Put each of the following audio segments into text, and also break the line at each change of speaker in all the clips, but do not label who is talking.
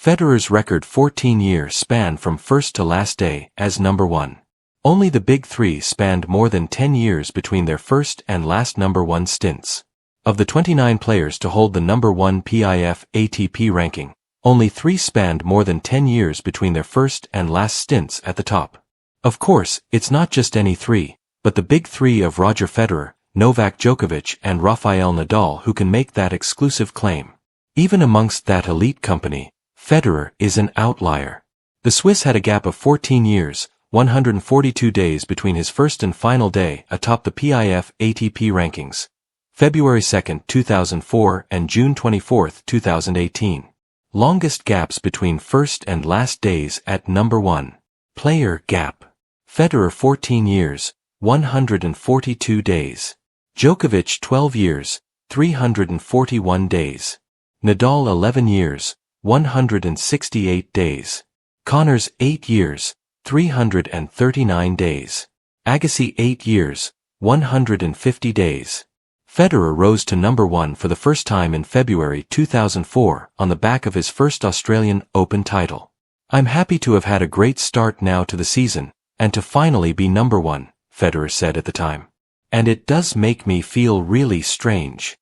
Federer's record 14-year span from first to last day as number 1. Only the big three spanned more than 10 years between their first and last number 1 stints. Of the 29 players to hold the number 1 PIF ATP ranking, only 3 spanned more than 10 years between their first and last stints at the top. Of course, it's not just any 3, but the big 3 of Roger Federer, Novak Djokovic and Rafael Nadal who can make that exclusive claim. Even amongst that elite company, Federer is an outlier. The Swiss had a gap of 14 years, 142 days between his first and final day atop the PIF ATP rankings, February 2, 2004 and June 24, 2018. Longest gaps between first and last days at number 1. Player gap. Federer 14 years, 142 days. Djokovic 12 years, 341 days. Nadal 11 years, 168 days. Connors 8 years, 339 days. Agassi 8 years, 150 days. Federer rose to number 1 for the first time in February 2004 on the back of his first Australian Open title. "I'm happy to have had a great start now to the season, and to finally be number 1, Federer said at the time. "And it does make me feel really strange."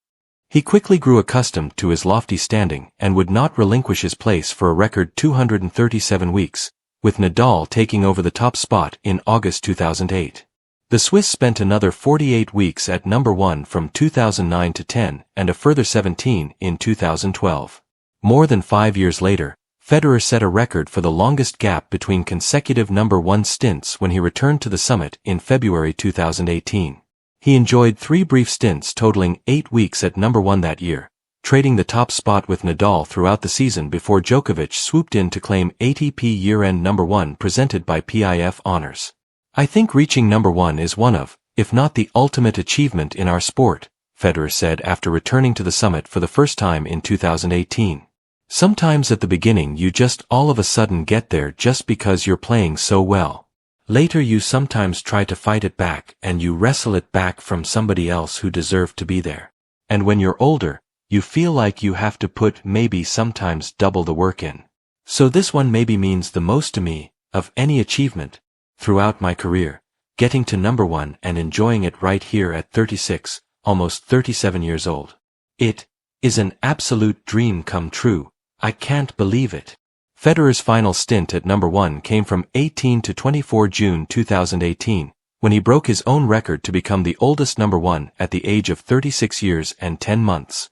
He quickly grew accustomed to his lofty standing and would not relinquish his place for a record 237 weeks, with Nadal taking over the top spot in August 2008. The Swiss spent another 48 weeks at number 1 from 2009 to 10 and a further 17 in 2012. More than 5 years later, Federer set a record for the longest gap between consecutive number 1 stints when he returned to the summit in February 2018. He enjoyed 3 brief stints totaling 8 weeks at number 1 that year, trading the top spot with Nadal throughout the season before Djokovic swooped in to claim ATP year-end number 1 presented by PIF Honors. "I think reaching number 1 is one of, if not the ultimate achievement in our sport," Federer said after returning to the summit for the first time in 2018. "Sometimes at the beginning you just all of a sudden get there just because you're playing so well. Later you sometimes try to fight it back and you wrestle it back from somebody else who deserved to be there. And when you're older, you feel like you have to put maybe sometimes double the work in. So this one maybe means the most to me, of any achievement, throughout my career, getting to number 1 and enjoying it right here at 36, almost 37 years old. It is an absolute dream come true. I can't believe it." Federer's final stint at number 1 came from 18 to 24 June 2018, when he broke his own record to become the oldest number 1 at the age of 36 years and 10 months.